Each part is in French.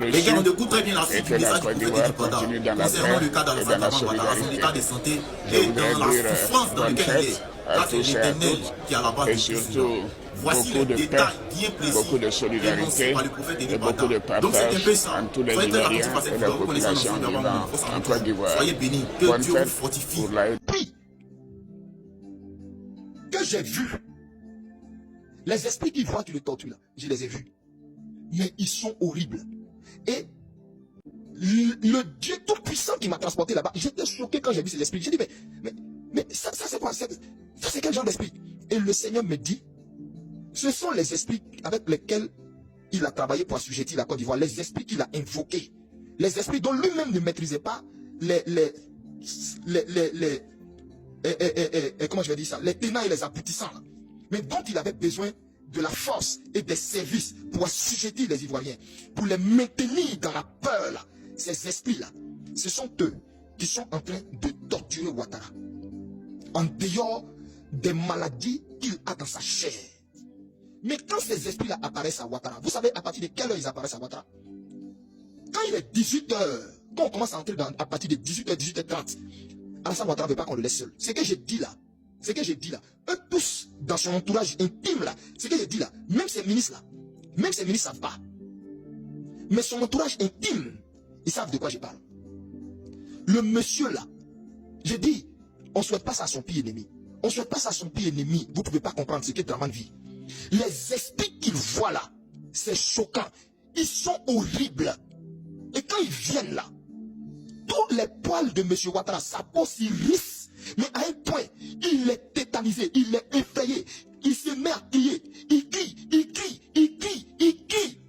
Les gars, on reçu écoute très bien la et suite que du la message du Côte prophète d'Ivoire indépendant continue dans la concernant paix le cas et dans la d'Alassane Ouattara, son état de solidarité. santé Je et dans voudrais la dire souffrance dans bonne laquelle il est. fête à Car c'est tous et à l'Éternel toutes qui est à la base et de tout cela. surtout Voici beaucoup les de paix détails bien précis beaucoup de énoncés solidarité par le prophète et indépendant. beaucoup de Donc c'est un partage peu ça. entre tous les Soyez très attentifs Ivoiriens à cette et la vidéo, connaissant le population son d'avoir vivant mon force en Côte d'Ivoire. Soyez bénis, que Bonne Dieu vous fête fortifie. pour la... Que j'ai vu, les esprits qui voient tu le tortures là, je les ai vus. Mais ils sont horribles. Et le Dieu tout-puissant qui m'a transporté là-bas, j'étais choqué quand j'ai vu ces esprits. J'ai dit, mais ça c'est quoi? Ça c'est quel genre d'esprit? Et le Seigneur me dit, ce sont les esprits avec lesquels il a travaillé pour assujettir la Côte d'Ivoire, les esprits qu'il a invoqués, les esprits dont lui-même ne maîtrisait pas comment je vais dire ça, les tenants et les aboutissants, là, mais dont il avait besoin de la force et des services pour assujettir les Ivoiriens, pour les maintenir dans la peur là. Ces esprits-là, ce sont eux qui sont en train de torturer Ouattara, en dehors des maladies qu'il a dans sa chair. Mais quand ces esprits-là apparaissent à Ouattara, vous savez à partir de quelle heure ils apparaissent à Ouattara? Quand il est 18h, quand on commence à entrer à partir de 18h, 18h30, Alassane Ouattara ne veut pas qu'on le laisse seul. Ce que j'ai dit là, eux tous, dans son entourage intime là, ce que j'ai dit là, même ces ministres ne savent pas. Mais son entourage intime, ils savent de quoi je parle. Le monsieur là, j'ai dit, on ne souhaite pas ça à son pire ennemi. On ne souhaite pas ça à son pire ennemi. Vous ne pouvez pas comprendre ce qu'est Draman vit. Les esprits qu'il voit là, c'est choquant. Ils sont horribles. Et quand ils viennent là, tous les poils de monsieur Ouattara, sa peau s'irrisse. Mais à un point, il est tétanisé, il est effrayé. Il se met à crier. Il crie, il crie, il crie, il crie.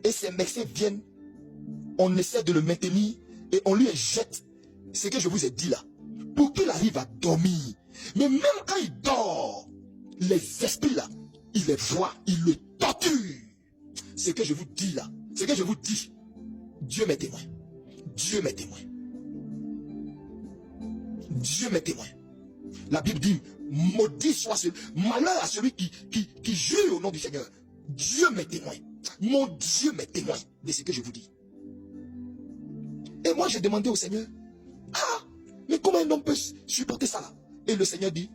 Et ces médecins viennent. On essaie de le maintenir et on lui jette ce que je vous ai dit là, pour qu'il arrive à dormir. Mais même quand il dort, les esprits là, il les voit, il le torture. Ce que je vous dis là, ce que je vous dis, Dieu m'est témoin. Dieu m'est témoin. Dieu m'est témoin. La Bible dit, maudit soit celui, malheur à celui qui jure au nom du Seigneur. Dieu m'est témoin. Mon Dieu m'est témoin de ce que je vous dis. Et moi, j'ai demandé au Seigneur, ah, mais comment un homme peut supporter ça là? Et le Seigneur dit,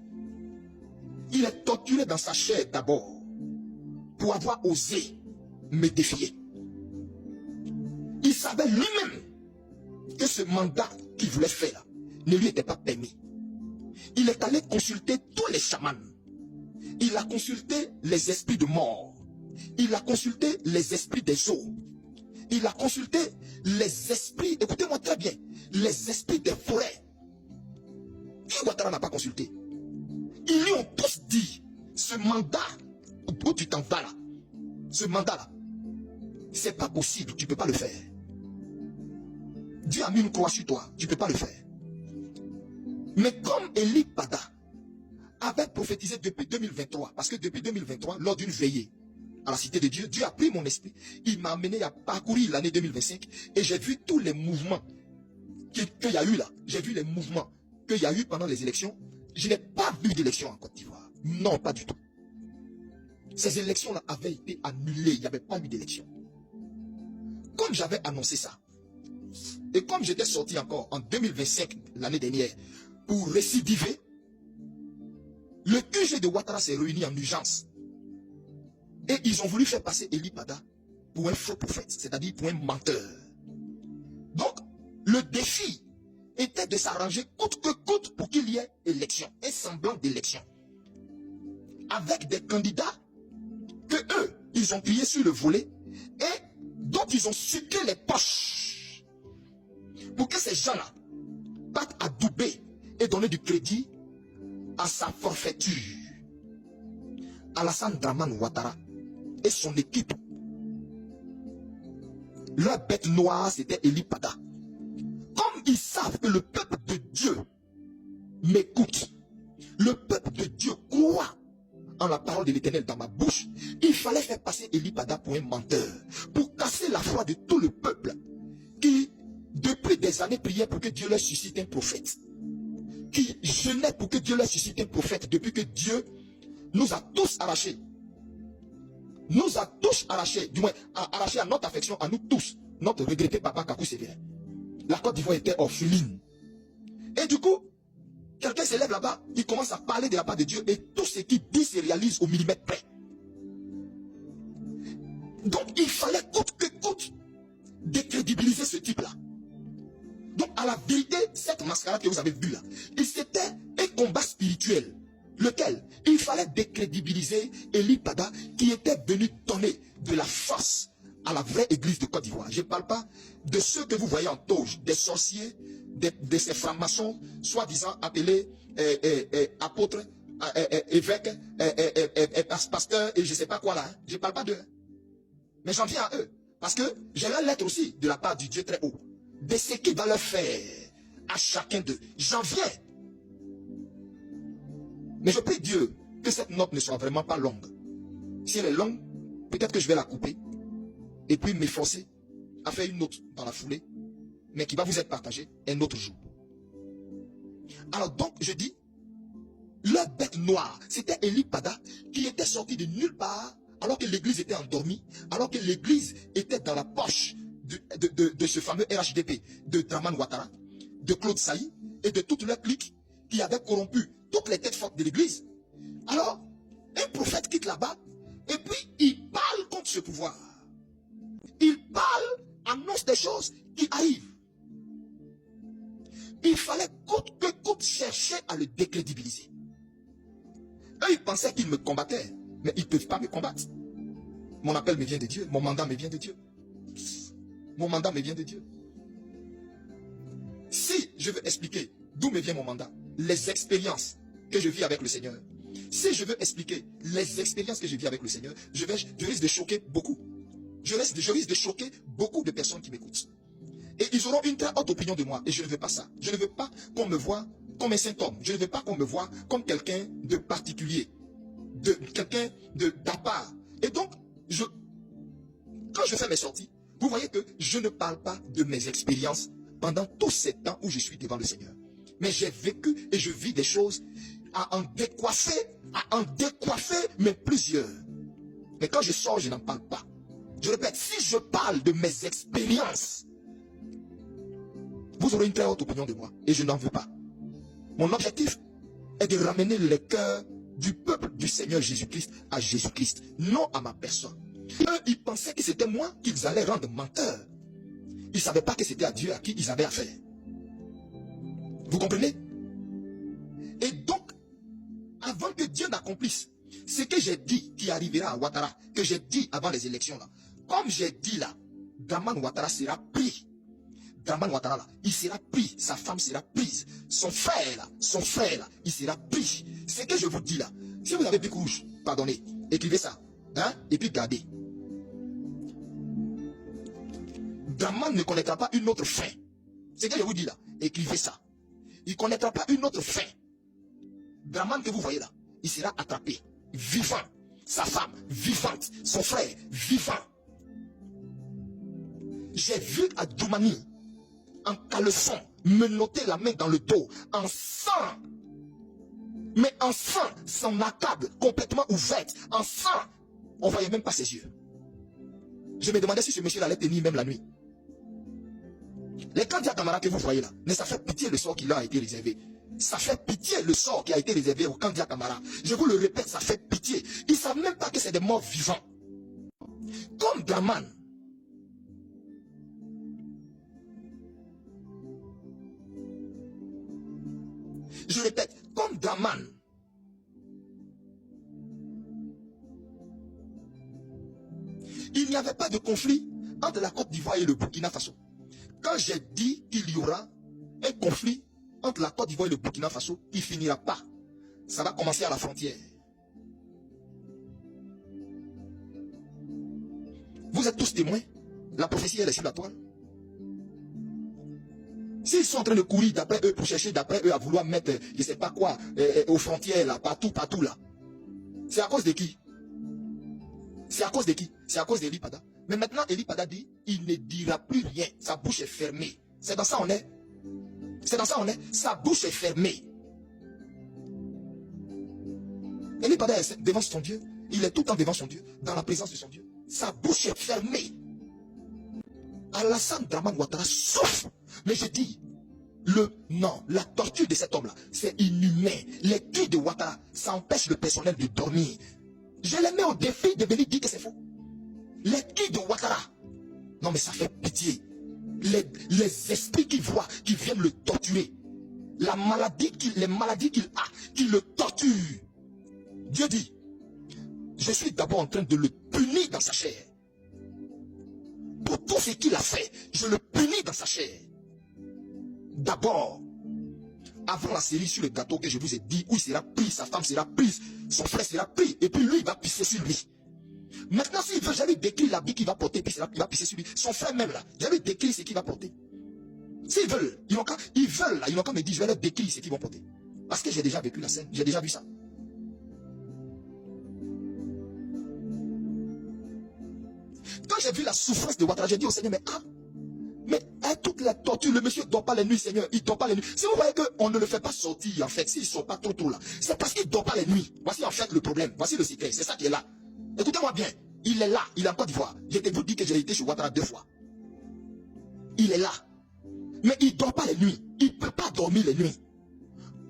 il est torturé dans sa chair d'abord, pour avoir osé me défier. Il savait lui-même que ce mandat qu'il voulait faire là, ne lui était pas permis. Il est allé consulter tous les chamans. Il a consulté les esprits de mort. Il a consulté les esprits des eaux. Il a consulté les esprits, écoutez-moi très bien, les esprits des forêts. Qui Ouattara n'a pas consulté? Ils lui ont tous dit, ce mandat où tu t'en vas là, ce mandat là, c'est pas possible, tu ne peux pas le faire. Dieu a mis une croix sur toi, tu ne peux pas le faire. Mais comme Eli Pada avait prophétisé depuis 2023, parce que depuis 2023, lors d'une veillée à la cité de Dieu, Dieu a pris mon esprit, il m'a amené à parcourir l'année 2025 et j'ai vu tous les mouvements qu'il y a eu là. J'ai vu les mouvements qu'il y a eu pendant les élections. Je n'ai pas vu d'élection en Côte d'Ivoire. Non, pas du tout. Ces élections-là avaient été annulées, il n'y avait pas eu d'élection. Comme j'avais annoncé ça, et comme j'étais sorti encore en 2025, l'année dernière, pour récidiver, le QG de Ouattara s'est réuni en urgence. Et ils ont voulu faire passer Eli Pada pour un faux prophète, c'est-à-dire pour un menteur. Donc, le défi était de s'arranger coûte que coûte pour qu'il y ait élection, un semblant d'élection. Avec des candidats que eux, ils ont plié sur le volet et dont ils ont sucré les poches. Pour que ces gens-là partent adouber et donner du crédit à sa forfaiture. Alassane Draman Ouattara et son équipe. Leur bête noire, c'était Eli Pada. Comme ils savent que le peuple de Dieu m'écoute, le peuple de Dieu croit en la parole de l'Éternel dans ma bouche, il fallait faire passer Eli Pada pour un menteur, pour casser la foi de tout le peuple qui, depuis des années, priait pour que Dieu leur suscite un prophète, qui jeûnait pour que Dieu leur suscite un prophète, depuis que Dieu nous a tous arrachés. Nous a tous arrachés, du moins arrachés à notre affection, à nous tous, notre regretté papa Kakou Sévérin. La Côte d'Ivoire était orpheline. Et du coup, quelqu'un s'élève là-bas, il commence à parler de la part de Dieu et tout ce qu'il dit se réalise au millimètre près. Donc il fallait coûte que coûte décrédibiliser ce type-là. Donc à la vérité, cette mascarade que vous avez vue là, c'était un combat spirituel. Lequel? Il fallait décrédibiliser Eli Pada qui était venu donner de la force à la vraie église de Côte d'Ivoire. Je ne parle pas de ceux que vous voyez en toge, des sorciers, de ces francs-maçons, soi-disant appelés apôtres, évêques, pasteurs et je ne sais pas quoi là. Hein. Je ne parle pas d'eux. Mais j'en viens à eux. Parce que j'ai la lettre aussi de la part du Dieu très haut. De ce qu'il va leur faire à chacun d'eux. J'en viens. Mais je prie Dieu que cette note ne soit vraiment pas longue. Si elle est longue, peut-être que je vais la couper. Et puis m'efforcer à faire une note dans la foulée. Mais qui va vous être partagée un autre jour. Alors donc, je dis, leur bête noire, c'était Eli Pada qui était sorti de nulle part alors que l'église était endormie, alors que l'église était dans la poche de ce fameux RHDP, de Draman Ouattara, de Claude Saï et de toute leur clique qui avait corrompu toutes les têtes fortes de l'église. Alors, un prophète quitte là-bas et puis il parle contre ce pouvoir. Il parle, annonce des choses qui arrivent. Il fallait coûte que coûte chercher à le décrédibiliser. Eux, ils pensaient qu'ils me combattaient. Mais ils ne peuvent pas me combattre. Mon appel me vient de Dieu. Mon mandat me vient de Dieu. Mon mandat me vient de Dieu. Si je veux expliquer d'où me vient mon mandat, les expériences que je vis avec le Seigneur, si je veux expliquer les expériences que je vis avec le Seigneur, je risque de choquer beaucoup. Je risque de choquer beaucoup de personnes qui m'écoutent. Et ils auront une très haute opinion de moi. Et je ne veux pas ça. Je ne veux pas qu'on me voie comme un saint homme. Je ne veux pas qu'on me voie comme quelqu'un de particulier. De quelqu'un d'à part. Et donc, quand je fais mes sorties, vous voyez que je ne parle pas de mes expériences pendant tous ces temps où je suis devant le Seigneur. Mais j'ai vécu et je vis des choses à en décoiffer, mais plusieurs. Mais quand je sors, je n'en parle pas. Je répète, si je parle de mes expériences, vous aurez une très haute opinion de moi et je n'en veux pas. Mon objectif est de ramener les cœurs du peuple du Seigneur Jésus-Christ à Jésus-Christ, non à ma personne. Eux, ils pensaient que c'était moi qu'ils allaient rendre menteur. Ils ne savaient pas que c'était à Dieu à qui ils avaient affaire. Vous comprenez? Et donc, avant que Dieu n'accomplisse ce que j'ai dit qui arrivera à Ouattara, que j'ai dit avant les élections là, comme j'ai dit là, Draman Ouattara sera pris. Draman Ouattara là, il sera pris, sa femme sera prise, son frère là, il sera pris. Ce que je vous dis là, si vous avez pique rouge, pardonnez, écrivez ça, hein, et puis gardez. Draman ne connaîtra pas une autre fin. Ce que je vous dis là, écrivez ça. Il ne connaîtra pas une autre fin. Draman que vous voyez là, il sera attrapé, vivant, sa femme vivante, son frère vivant. J'ai vu à Doumani, en caleçon, me noter la main dans le dos, en sang. Mais en sang, son accable complètement ouverte, en sang. On ne voyait même pas ses yeux. Je me demandais si ce monsieur allait tenir même la nuit. Les candidats camarades que vous voyez là, mais ça fait pitié le sort qui leur a été réservé. Ça fait pitié le sort qui a été réservé aux candidats camarades. Je vous le répète, ça fait pitié. Ils ne savent même pas que c'est des morts vivants. Comme Draman. Je répète, comme Draman. Il n'y avait pas de conflit entre la Côte d'Ivoire et le Burkina Faso. Quand j'ai dit qu'il y aura un conflit entre la Côte d'Ivoire et le Burkina Faso, il ne finira pas. Ça va commencer à la frontière. Vous êtes tous témoins. La prophétie, elle est sur la toile. S'ils sont en train de courir d'après eux pour chercher d'après eux à vouloir mettre, je ne sais pas quoi, aux frontières, là, partout là. C'est à cause de qui? C'est à cause de qui? C'est à cause d'Eli Pada. Mais maintenant, Eli Pada dit, il ne dira plus rien. Sa bouche est fermée. C'est dans ça on est. C'est dans ça on est. Sa bouche est fermée. Eli Pada est devant son Dieu. Il est tout le temps devant son Dieu, dans la présence de son Dieu. Sa bouche est fermée. Alassane Draman Ouattara souffre. Mais je dis, non, la torture de cet homme-là, c'est inhumain. Les culs de Ouattara, ça empêche le personnel de dormir. Je les mets au défi de venir dire que c'est faux. Les culs de Ouattara, non mais ça fait pitié. Les esprits qu'il voit, qui viennent le torturer. Les maladies qu'il a, qui le torturent. Dieu dit, je suis d'abord en train de le punir dans sa chair. Pour tout ce qu'il a fait, je le punis dans sa chair. D'abord, avant la série sur le gâteau que je vous ai dit, où il sera pris, sa femme sera prise, son frère sera pris, et puis lui, il va pisser sur lui. Maintenant, s'il veut, j'avais décrit l'habit qu'il va porter, puis il va pisser sur lui. Son frère même là, j'avais décrit ce qu'il va porter. S'ils veulent, ils n'ont qu'à me dire, je vais leur décrire ce qu'ils vont porter. Parce que j'ai déjà vécu la scène, j'ai déjà vu ça. Quand j'ai vu la souffrance de Ouattara, j'ai dit au Seigneur, mais toute la torture, le monsieur ne dort pas les nuits, Seigneur, il ne dort pas les nuits. Si vous voyez qu'on ne le fait pas sortir, en fait, s'il ne sort pas trop là, c'est parce qu'il ne dort pas les nuits. Voici en fait le problème, voici le secret, c'est ça qui est là. Écoutez-moi bien, il est là, il est en Côte d'Ivoire. Je t'ai vous dit que j'ai été chez Ouattara 2 fois. Il est là. Mais il ne dort pas les nuits, il ne peut pas dormir les nuits.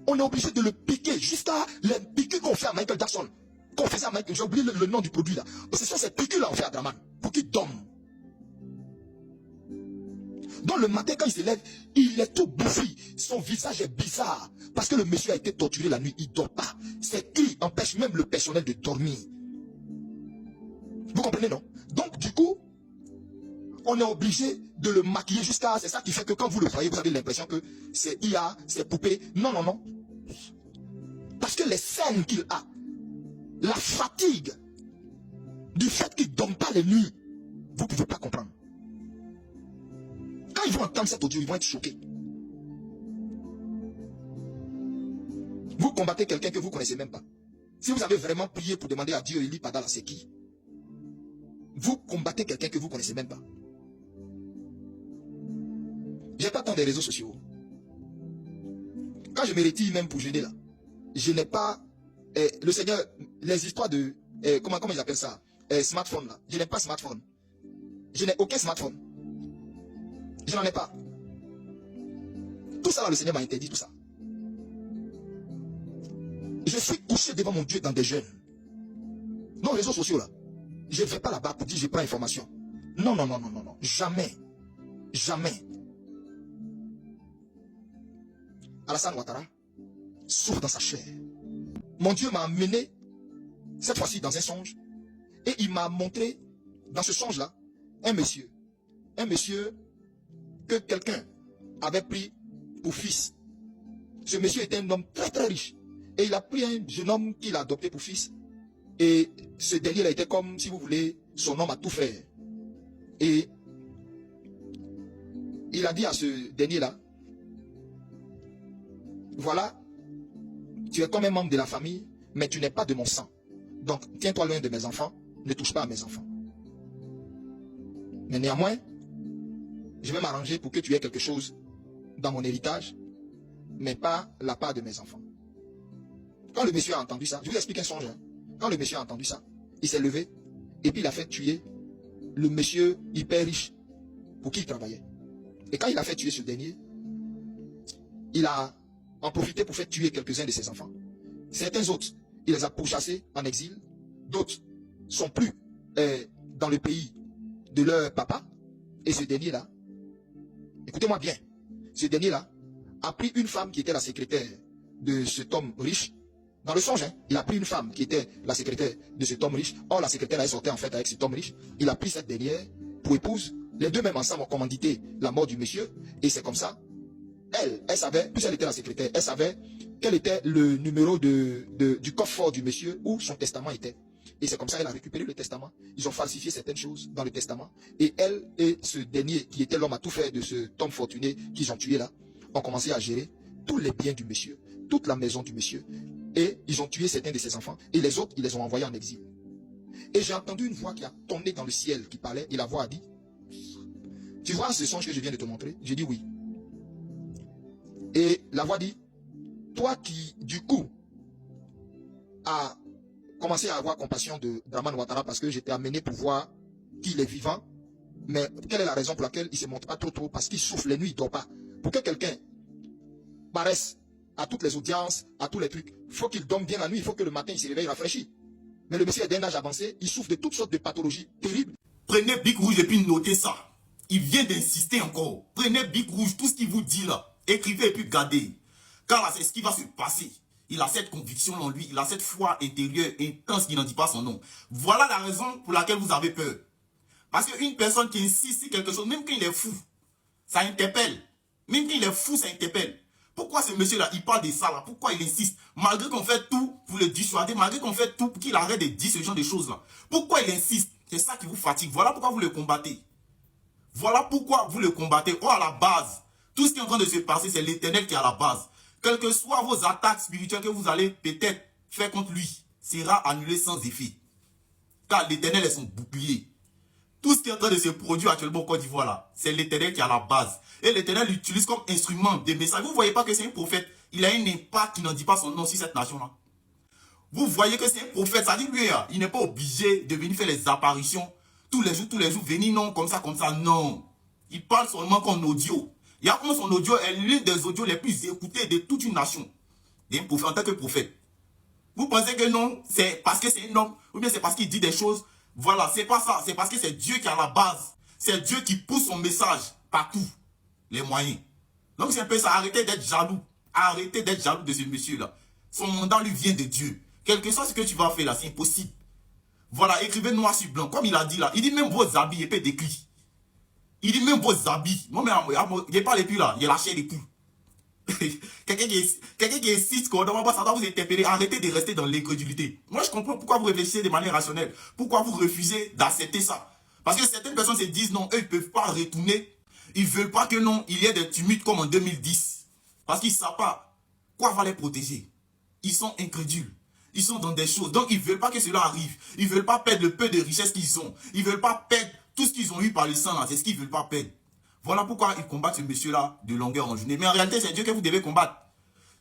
On est obligé de le piquer jusqu'à les piqûres qu'on fait à Michael Jackson. Qu'on faisait à Michael, j'ai oublié le nom du produit là. Ce sont ces piqûres là qu'on fait à Draman, pour qu'il dorme. Donc le matin quand il se lève, il est tout bouffi. Son visage est bizarre. Parce que le monsieur a été torturé la nuit, il ne dort pas. Ses cris empêchent même le personnel de dormir. Vous comprenez, non? Donc du coup, on est obligé de le maquiller jusqu'à... C'est ça qui fait que quand vous le voyez, vous avez l'impression que c'est IA, c'est poupée. Non, non, non. Parce que les scènes qu'il a, la fatigue du fait qu'il ne dorme pas les nuits, vous ne pouvez pas comprendre. Quand ils vont entendre cet audio, ils vont être choqués. Vous combattez quelqu'un que vous ne connaissez même pas. Si vous avez vraiment prié pour demander à Dieu, Eli Padala, c'est qui? Vous combattez quelqu'un que vous ne connaissez même pas. Je n'ai pas tant des réseaux sociaux. Quand je me retire même pour jeûner là, je n'ai pas... le Seigneur, les histoires de... comment ils appellent ça? Smartphone là. Je n'ai pas smartphone. Je n'ai aucun smartphone. Je n'en ai pas. Tout ça là, le Seigneur m'a interdit tout ça. Je suis couché devant mon Dieu dans des jeûnes. Non, les réseaux sociaux là. Je ne vais pas là-bas pour dire je prends information. Non, non, non, non, non, non. Jamais. Jamais. Alassane Ouattara souffre dans sa chair. Mon Dieu m'a amené, cette fois-ci dans un songe, et il m'a montré, dans ce songe-là, un monsieur que quelqu'un avait pris pour fils. Ce monsieur était un homme très très riche, et il a pris un jeune homme qu'il a adopté pour fils, et ce dernier-là était comme, si vous voulez, son homme à tout faire. Et il a dit à ce dernier-là, voilà, tu es comme un membre de la famille, mais tu n'es pas de mon sang. Donc, tiens-toi loin de mes enfants, ne touche pas à mes enfants. Mais néanmoins, je vais m'arranger pour que tu aies quelque chose dans mon héritage, mais pas la part de mes enfants. Quand le monsieur a entendu ça, je vous explique un songe. Quand le monsieur a entendu ça, il s'est levé, et puis il a fait tuer le monsieur hyper riche pour qui il travaillait. Et quand il a fait tuer ce dernier, il a en profité pour faire tuer quelques-uns de ses enfants. Certains autres, il les a pourchassés en exil. D'autres sont plus dans le pays de leur papa. Et ce dernier-là, écoutez-moi bien, ce dernier-là a pris une femme qui était la secrétaire de cet homme riche. Dans le songe, il a pris une femme qui était la secrétaire de cet homme riche. Or, la secrétaire est sortie en fait avec cet homme riche. Il a pris cette dernière pour épouse. Les deux même ensemble ont commandité la mort du monsieur. Et c'est comme ça. Elle savait, puisque elle était la secrétaire, elle savait quel était le numéro du coffre-fort du monsieur où son testament était. Et c'est comme ça qu'elle a récupéré le testament. Ils ont falsifié certaines choses dans le testament. Et elle et ce dernier, qui était l'homme à tout faire de cet homme fortuné qu'ils ont tué là, ont commencé à gérer tous les biens du monsieur, toute la maison du monsieur. Et ils ont tué certains de ses enfants. Et les autres, ils les ont envoyés en exil. Et j'ai entendu une voix qui a tourné dans le ciel, qui parlait. Et la voix a dit, tu vois ce songe que je viens de te montrer? J'ai dit oui. Et la voix dit, toi qui, du coup, a commencé à avoir compassion de Draman Ouattara parce que j'étais amené pour voir qu'il est vivant, Mais quelle est la raison pour laquelle il ne se montre pas trop? Parce qu'il souffle les nuits, il ne dort pas. Pour que quelqu'un paraisse à toutes les audiences, à tous les trucs, il faut qu'il dorme bien la nuit, il faut que le matin il se réveille rafraîchi. Mais le monsieur est d'un âge avancé, il souffre de toutes sortes de pathologies terribles. Prenez Bic Rouge et puis notez ça. Il vient d'insister encore. Prenez Bic Rouge, tout ce qu'il vous dit là. Écrivez et puis gardez. Car là, c'est ce qui va se passer. Il a cette conviction en lui. Il a cette foi intérieure intense qui n'en dit pas son nom. Voilà la raison pour laquelle vous avez peur. Parce qu'une personne qui insiste sur quelque chose, même quand il est fou, ça interpelle. Même quand il est fou, ça interpelle. Pourquoi ce monsieur-là, il parle de ça là? Pourquoi il insiste? Malgré qu'on fait tout pour le dissuader, malgré qu'on fait tout pour qu'il arrête de dire ce genre de choses là. Pourquoi il insiste? C'est ça qui vous fatigue. Voilà pourquoi vous le combattez. Voilà pourquoi vous le combattez. Oh, à la base, tout ce qui est en train de se passer, c'est l'Éternel qui est à la base. Quelles que soient vos attaques spirituelles que vous allez peut-être faire contre lui, sera annulé sans effet. Car l'Éternel est son bouclier. Tout ce qui est en train de se produire actuellement au Côte d'Ivoire là, c'est l'Éternel qui est à la base. Et l'Éternel l'utilise comme instrument de message. Vous ne voyez pas que c'est un prophète. Il a un impact qui n'en dit pas son nom sur cette nation-là. Vous voyez que c'est un prophète. Ça dit lui, il n'est pas obligé de venir faire les apparitions tous les jours, venir non, comme ça, non. Il parle seulement qu'en audio. Il y a comme son audio est l'une des audios les plus écoutées de toute une nation. D'un prophète, en tant que prophète. Vous pensez que non, c'est parce que c'est un homme, ou bien c'est parce qu'il dit des choses. Voilà, c'est pas ça. C'est parce que c'est Dieu qui est à la base. C'est Dieu qui pousse son message partout. Les moyens. Donc c'est un peu ça. Arrêtez d'être jaloux. Arrêtez d'être jaloux de ce monsieur-là. Son mandat lui vient de Dieu. Quel que soit ce que tu vas faire là, c'est impossible. Voilà, écrivez noir sur blanc. Comme il a dit là, il dit même vos habits, il peut décrit. Il dit même vos habits. Non mais il n'est pas les plus là, il est lâché les coups. Quelqu'un qui insiste qu'on doit pas, ça doit vous interpeller. Arrêtez de rester dans l'incrédulité. Moi je comprends pourquoi vous réfléchissez de manière rationnelle. Pourquoi vous refusez d'accepter ça. Parce que certaines personnes se disent non, eux ils ne peuvent pas retourner. Ils ne veulent pas que non, il y ait des tumultes comme en 2010. Parce qu'ils ne savent pas quoi va les protéger. Ils sont incrédules. Ils sont dans des choses. Donc, ils ne veulent pas que cela arrive. Ils ne veulent pas perdre le peu de richesse qu'ils ont. Ils ne veulent pas perdre tout ce qu'ils ont eu par le sang. C'est ce qu'ils ne veulent pas perdre. Voilà pourquoi ils combattent ce monsieur-là de longueur en journée. Mais en réalité, c'est Dieu que vous devez combattre.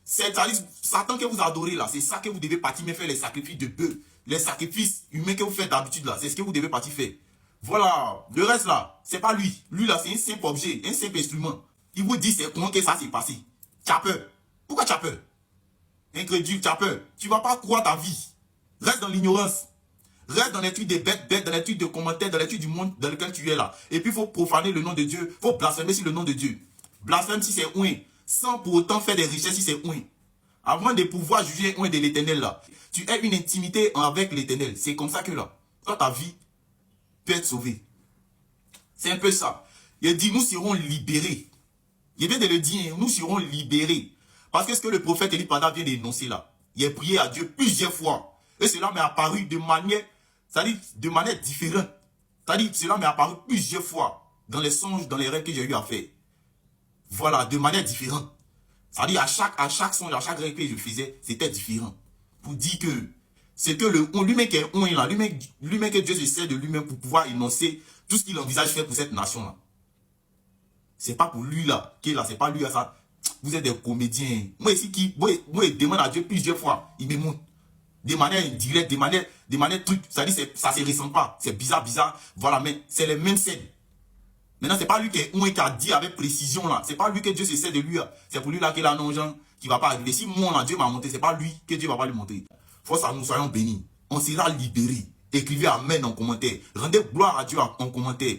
C'est Satan que vous adorez là. C'est ça que vous devez partir mais faire les sacrifices de bœuf. Les sacrifices humains que vous faites d'habitude là. C'est ce que vous devez partir faire. Voilà. Le reste là, c'est pas lui. Lui là, c'est un simple objet, un simple instrument. Il vous dit c'est comment que ça s'est passé. Tu as peur. Pourquoi tu as peur? Incrédule, tu as peur. Tu ne vas pas croire ta vie. Reste dans l'ignorance. Reste dans l'étude des bêtes, dans l'étude de commentaires, dans l'étude du monde dans lequel tu es là. Et puis il faut profaner le nom de Dieu. Il faut blasphémer sur le nom de Dieu. Blasphème si c'est ouin. Sans pour autant faire des richesses si c'est ouin. Avant de pouvoir juger ouin de l'éternel là. Tu as une intimité avec l'éternel. C'est comme ça que là, toi ta vie peut être sauvée. C'est un peu ça. Il dit nous serons libérés. Il vient de le dire, nous serons libérés. Parce que ce que le prophète Élie Pada vient d'énoncer là, il a prié à Dieu plusieurs fois. Et cela m'est apparu de manière, c'est-à-dire de manière différente. C'est-à-dire cela m'est apparu plusieurs fois dans les songes, dans les rêves que j'ai eu à faire. Voilà, de manière différente. C'est-à-dire à chaque songe, à chaque rêve que je faisais, c'était différent. Pour dire que c'est que le lui-même qui est on là, lui-même que Dieu se sert de lui-même pour pouvoir énoncer tout ce qu'il envisage faire pour cette nation-là. C'est pas pour lui là, qui est là, c'est pas lui à ça. Vous êtes des comédiens. Moi ici, moi je demande à Dieu plusieurs fois. Il me montre. De manière indirecte, de manière truc. Ça dit, ça se ressent pas. C'est bizarre. Voilà, mais c'est les mêmes scènes. Maintenant, c'est pas lui qui a dit avec précision là. C'est pas lui que Dieu se sert de lui. C'est pour lui là qu'il a un ange qui va pas arriver. Si moi là, Dieu m'a montré, c'est pas lui que Dieu va pas lui montrer. Force à nous, soyons bénis. On sera libérés. Écrivez Amen en commentaire. Rendez gloire à Dieu en commentaire.